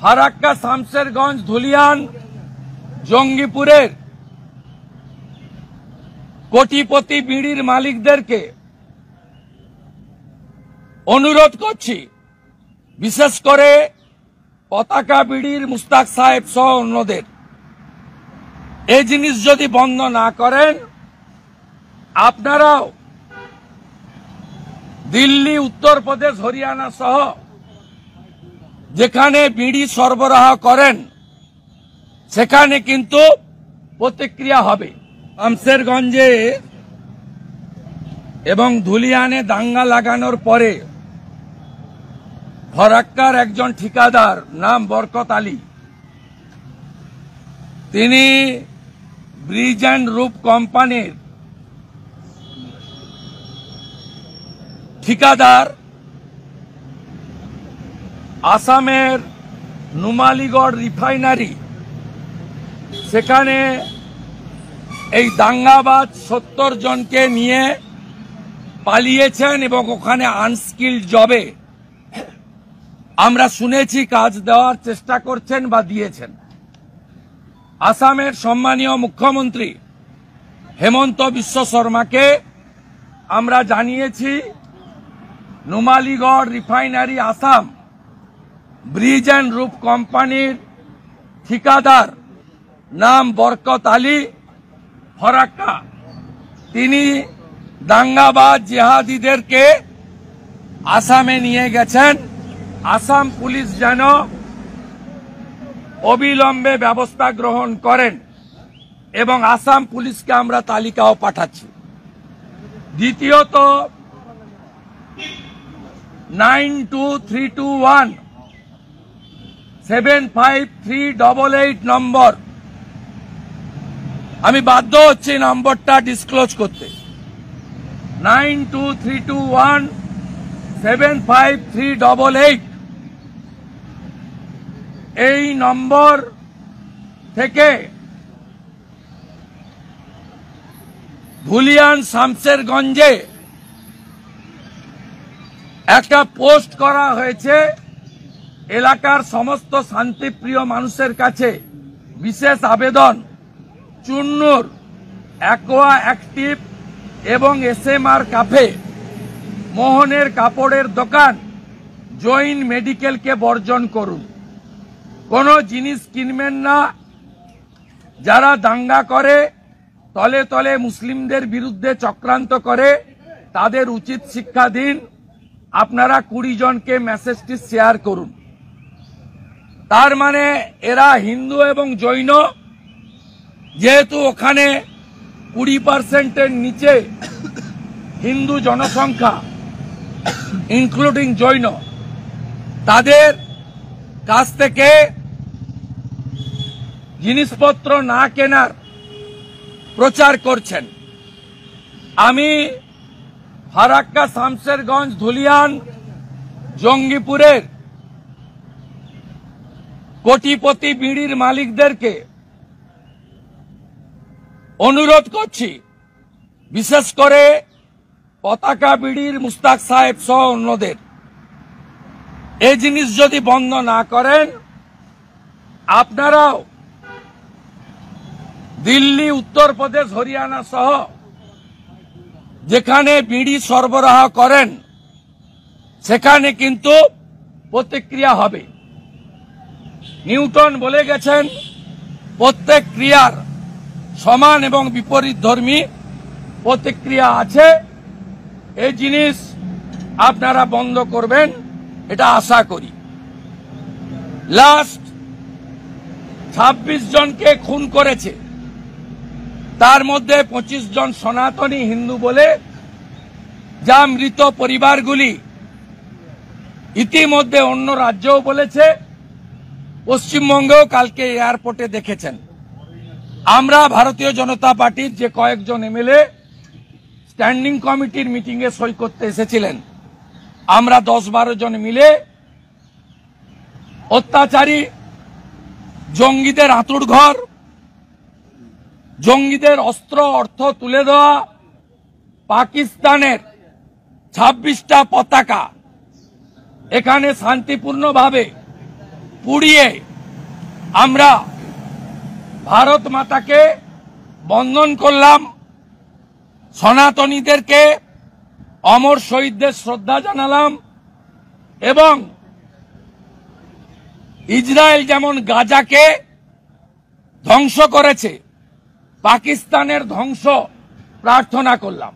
ফারাক্কা শামশেরগঞ্জ ধুলিয়ান জঙ্গিপুরের কোটিপতি বিড়ির মালিকদেরকে অনুরোধ করছি, বিশেষ করে পতাকা বিড়ির মুস্তাক সাহেব সহ অন্যদের, এই জিনিস যদি বন্ধ না করেন আপনারাও দিল্লি, উত্তরপ্রদেশ, হরিয়ানা সহ যেখানে বিড়ি সরবরাহ করেন সেখানে কিন্তু প্রতিক্রিয়া হবে। শামশেরগঞ্জে এবং ধুলিয়ানে দাঙ্গা লাগানোর পরে ফরাক্কার একজন ঠিকাদার নাম বরকত আলী, তিনি ব্রিজ অ্যান্ড রুফ কোম্পানির ঠিকাদার আসামের নুমালীগড় রিফাইনারি, সেখানে এই দাঙ্গাবাজ 70 জনকে নিয়ে পালিয়েছেন এবং ওখানে আনস্কিল্ড জবে আমরা শুনেছি কাজ দেওয়ার চেষ্টা করছেন বা দিয়েছেন। আসামের সম্মানীয় মুখ্যমন্ত্রী হেমন্ত বিশ্ব শর্মাকে আমরা জানিয়েছি Numaligarh refinery Assam bridge and roof কোম্পানির ঠিকাদার নাম বরকত আলী ফরাক্কা, তিনি দাঙ্গাবাজ জিহাদিদেরকে আসামে নিয়ে গেছেন। আসাম পুলিশ যেন অবিলম্বে ব্যবস্থা গ্রহণ করেন এবং আসাম পুলিশকে আমরা তালিকাও পাঠাচ্ছি। দ্বিতীয়ত 9232175388 নম্বর, আমি বাধ্য হচ্ছি নম্বরটা ডিসক্লোজ করতে। 9232175388 এই নম্বর থেকে ধুলিয়ান শামশেরগঞ্জে একটা পোস্ট করা হয়েছে। এলাকার সমস্ত শান্তিপ্রিয় মানুষের কাছে বিশেষ আবেদন, চুন্নুর, অ্যাকোয়া অ্যাক্টিভ এবং এসএমআর কাফে, মোহনের কাপড়ের দোকান, জৈন মেডিকেলকে বর্জন করুন। কোনো জিনিস কিনবেন না। যারা দাঙ্গা করে, তলে তলে মুসলিমদের বিরুদ্ধে চক্রান্ত করে, তাদের উচিত শিক্ষা দিন। আপনারা 20 জনকে মেসেজটি শেয়ার করুন। তার মানে এরা হিন্দু এবং জৈন, যেহেতু ওখানে 20%-এর নিচে হিন্দু জনসংখ্যা ইনক্লুডিং জৈন, তাদের কাছ থেকে জিনিসপত্র না কেনার প্রচার করছেন। আমি ফারাক্কা শামশেরগঞ্জ ধুলিয়ান জঙ্গিপুরের কোটিপতি বিড়ির মালিকদেরকে অনুরোধ করছি, বিশেষ করে পতাকা বিড়ির মুস্তাক সাহেব সহ অন্যদের, এই জিনিস যদি বন্ধ না করেন আপনারাও দিল্লি, উত্তরপ্রদেশ, হরিয়ানা সহ যেখানে বিড়ি সরবরাহ করেন সেখানে কিন্তু প্রতিক্রিয়া হবে। নিউটন বলে গেছেন, প্রত্যেক ক্রিয়ার সমান এবং বিপরীত ধর্মী প্রতিক্রিয়া আছে। এই জিনিস আপনারা বন্ধ করবেন এটা আশা করি। লাস্ট 26 জনকে খুন করেছে, তার মধ্যে 25 জন সনাতনী হিন্দু বলে, যা মৃত পরিবারগুলি ইতিমধ্যে অন্য রাজ্যও বলেছে, পশ্চিমবঙ্গেও কালকে এয়ারপোর্টে দেখেছেন। আমরা ভারতীয় জনতা পার্টির যে কয়েকজন এমএলএ স্ট্যান্ডিং কমিটির মিটিংয়ে সই করতে এসেছিলেন, আমরা 10-12 জন মিলে অত্যাচারী জঙ্গিদের আঁতুড় ঘর, জঙ্গিদের অস্ত্র অর্থ তুলে দেওয়া, পাকিস্তানের 26টা পতাকা এখানে শান্তিপূর্ণভাবে পুড়িয়ে আমরা ভারত মাতাকে বন্দন করলাম, সনাতনীদেরকে, অমর শহীদদের শ্রদ্ধা জানালাম এবং ইসরায়েল যেমন গাজাকে ধ্বংস করেছে, পাকিস্তানের ধ্বংস প্রার্থনা করলাম।